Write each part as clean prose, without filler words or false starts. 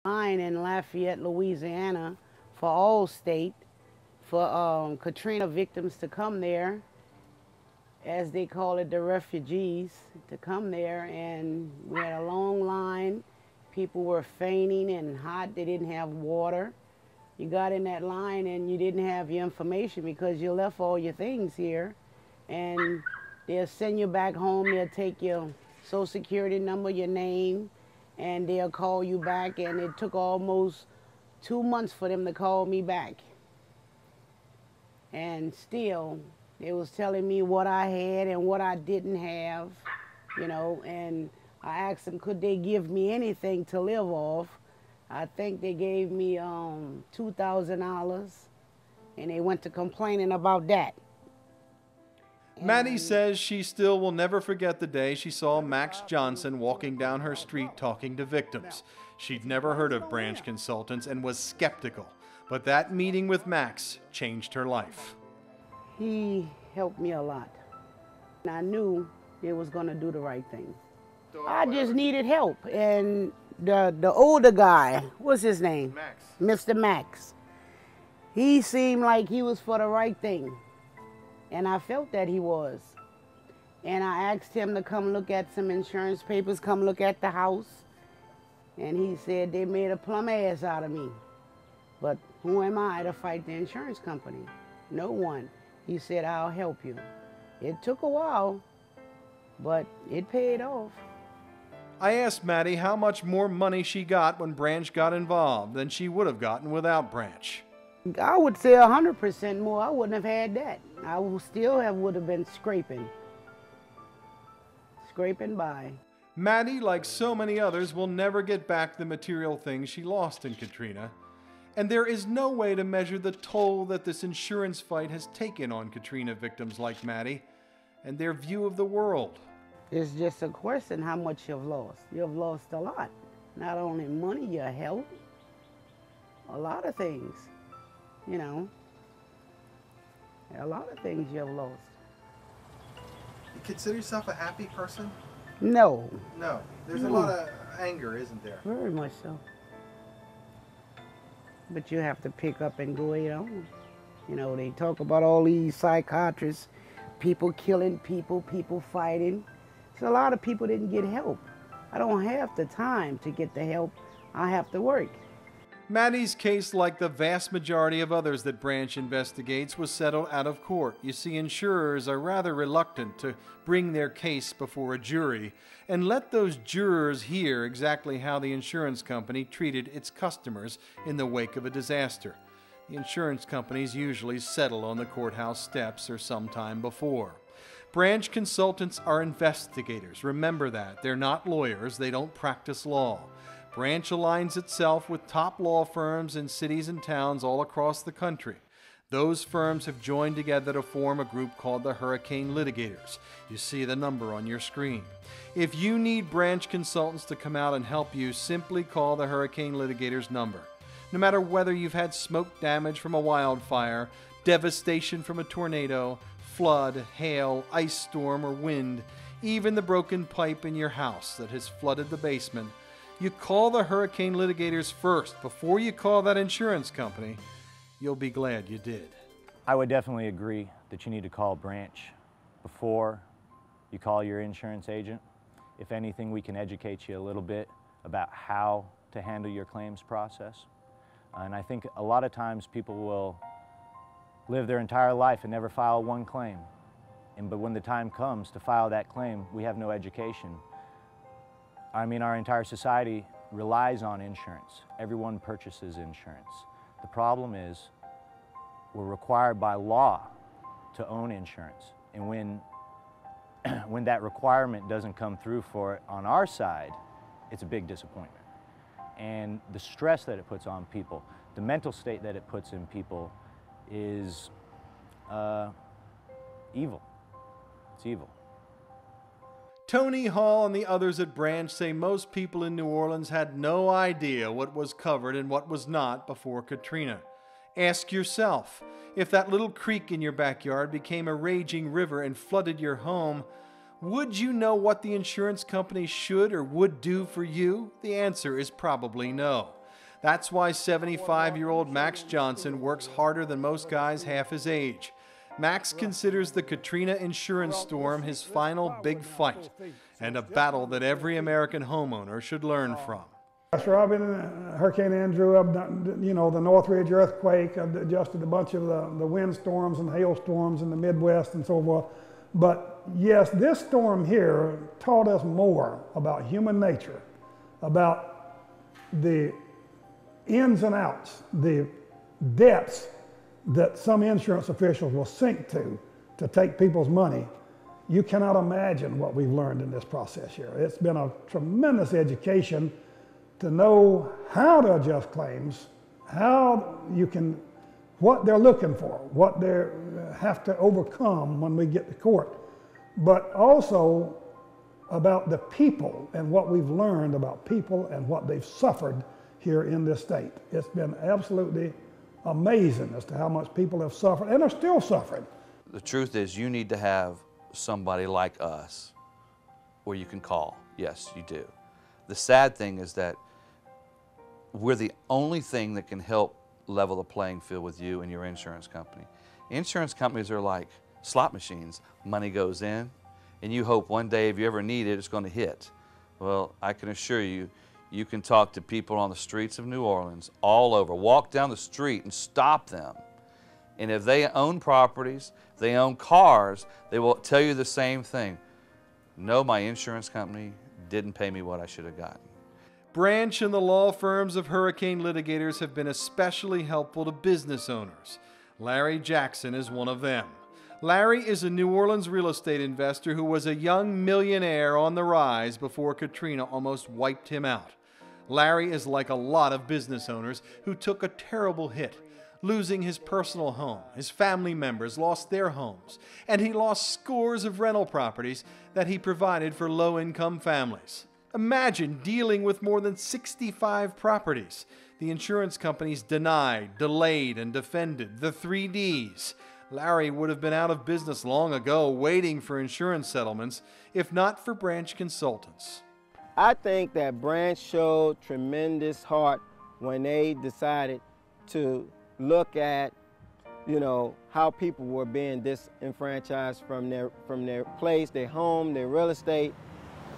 Line in Lafayette, Louisiana for Allstate for Katrina victims to come there, as they call it, the refugees, to come there. And we had a long line. People were fainting and hot. They didn't have water. You got in that line and you didn't have your information because you left all your things here. And they'll send you back home. They'll take your social security number, your name, and they'll call you back. And it took almost 2 months for them to call me back. And still, they was telling me what I had and what I didn't have, and I asked them, could they give me anything to live off? I think they gave me $2,000, and they went to complaining about that. Maddie says she still will never forget the day she saw Max Johnson walking down her street talking to victims. She'd never heard of Branch Consultants and was skeptical, but that meeting with Max changed her life. He helped me a lot. I knew they was gonna do the right thing. I just needed help, and the older guy, what's his name? Max. Mr. Max. He seemed like he was for the right thing, and I felt that he was. And I asked him to come look at some insurance papers, come look at the house, and he said they made a plum ass out of me. But who am I to fight the insurance company? No one. He said, I'll help you. It took a while, but it paid off. I asked Maddie how much more money she got when Branch got involved than she would have gotten without Branch. I would say 100% more. I wouldn't have had that. I would have been scraping by. Maddie, like so many others, will never get back the material things she lost in Katrina. And there is no way to measure the toll that this insurance fight has taken on Katrina victims like Maddie and their view of the world. It's just a question how much you've lost. You've lost a lot. Not only money, your health, a lot of things, A lot of things you've lost. You consider yourself a happy person? No. No. There's a lot of anger, isn't there? Very much so. But you have to pick up and go it on. They talk about all these psychiatrists, people killing people, people fighting. So a lot of people didn't get help. I don't have the time to get the help. I have to work. Maddie's case, like the vast majority of others that Branch investigates, was settled out of court. You see, insurers are rather reluctant to bring their case before a jury and let those jurors hear exactly how the insurance company treated its customers in the wake of a disaster. The insurance companies usually settle on the courthouse steps or sometime before. Branch Consultants are investigators. Remember that. They're not lawyers. They don't practice law. Branch aligns itself with top law firms in cities and towns all across the country. Those firms have joined together to form a group called the Hurricane Litigators. You see the number on your screen. If you need Branch Consultants to come out and help you, simply call the Hurricane Litigators number. No matter whether you've had smoke damage from a wildfire, devastation from a tornado, flood, hail, ice storm, or wind, even the broken pipe in your house that has flooded the basement, you call the Hurricane Litigators first before you call that insurance company. You'll be glad you did. I would definitely agree that you need to call Branch before you call your insurance agent. If anything, we can educate you a little bit about how to handle your claims process. And I think a lot of times people will live their entire life and never file one claim. But when the time comes to file that claim, we have no education. I mean, our entire society relies on insurance. Everyone purchases insurance. The problem is we're required by law to own insurance. And when that requirement doesn't come through for it on our side, it's a big disappointment. And the stress that it puts on people, the mental state that it puts in people is evil. It's evil. Tony Hall and the others at Branch say most people in New Orleans had no idea what was covered and what was not before Katrina. Ask yourself, if that little creek in your backyard became a raging river and flooded your home, would you know what the insurance company should or would do for you? The answer is probably no. That's why 75-year-old Max Johnson works harder than most guys half his age. Max considers the Katrina insurance storm his final big fight and a battle that every American homeowner should learn from. Sure, I've been in Hurricane Andrew, I've done, the Northridge earthquake, I've adjusted a bunch of the windstorms and hailstorms in the Midwest and so forth. But yes, this storm here taught us more about human nature, about the ins and outs, the depths that some insurance officials will sink to take people's money. You cannot imagine what we've learned in this process here. It's been a tremendous education to know how to adjust claims, what they're looking for, what they have to overcome when we get to court, but also about the people and what we've learned about people and what they've suffered here in this state. It's been absolutely amazing as to how much people have suffered and are still suffering. The truth is, you need to have somebody like us where you can call. Yes, you do. The sad thing is that we're the only thing that can help level the playing field with you and your insurance company. Insurance companies are like slot machines. Money goes in, and you hope one day if you ever need it, it's going to hit. Well, I can assure you, you can talk to people on the streets of New Orleans, all over. Walk down the street and stop them. And if they own properties, they own cars, they will tell you the same thing. No, my insurance company didn't pay me what I should have gotten. Branch and the law firms of hurricane litigators have been especially helpful to business owners. Larry Jackson is one of them. Larry is a New Orleans real estate investor who was a young millionaire on the rise before Katrina almost wiped him out. Larry is like a lot of business owners who took a terrible hit, losing his personal home. His family members lost their homes, and he lost scores of rental properties that he provided for low-income families. Imagine dealing with more than 65 properties. The insurance companies denied, delayed, and defended, the 3 Ds. Larry would have been out of business long ago waiting for insurance settlements, if not for Branch Consultants. I think that Branch showed tremendous heart when they decided to look at, how people were being disenfranchised from their place, their home, their real estate.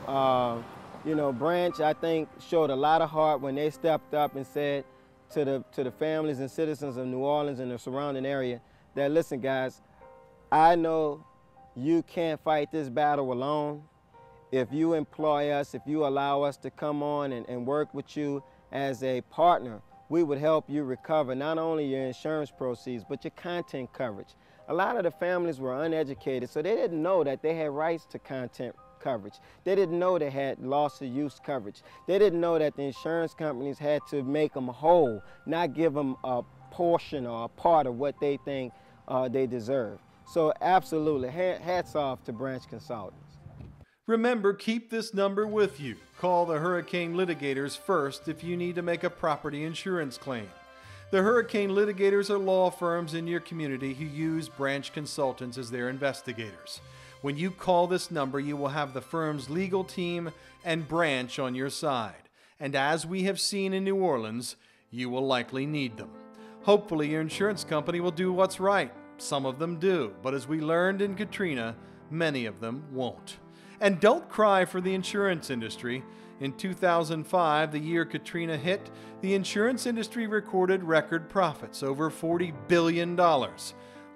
Branch, I think, showed a lot of heart when they stepped up and said to the families and citizens of New Orleans and the surrounding area that, listen, guys, I know you can't fight this battle alone. If you employ us, if you allow us to come on and work with you as a partner, we would help you recover not only your insurance proceeds, but your content coverage. A lot of the families were uneducated, so they didn't know that they had rights to content coverage. They didn't know they had loss of use coverage. They didn't know that the insurance companies had to make them whole, not give them a portion or a part of what they think they deserve. So absolutely, hats off to Branch Consultants. Remember, keep this number with you. Call the hurricane litigators first if you need to make a property insurance claim. The hurricane litigators are law firms in your community who use Branch Consultants as their investigators. When you call this number, you will have the firm's legal team and Branch on your side. And as we have seen in New Orleans, you will likely need them. Hopefully your insurance company will do what's right. Some of them do, but as we learned in Katrina, many of them won't. And don't cry for the insurance industry. In 2005, the year Katrina hit, the insurance industry recorded record profits, over $40 billion,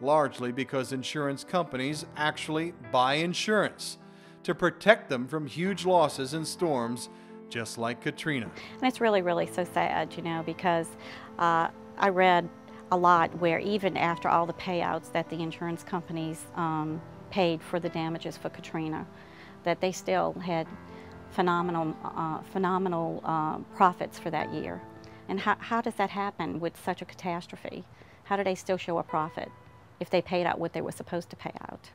largely because insurance companies actually buy insurance to protect them from huge losses in storms just like Katrina. And it's really, really so sad, because I read a lot where even after all the payouts that the insurance companies paid for the damages for Katrina, that they still had phenomenal profits for that year. And how does that happen with such a catastrophe? How do they still show a profit if they paid out what they were supposed to pay out?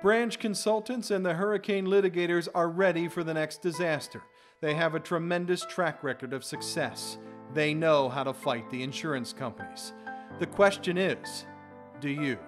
Branch Consultants and the hurricane litigators are ready for the next disaster. They have a tremendous track record of success. They know how to fight the insurance companies. The question is, do you?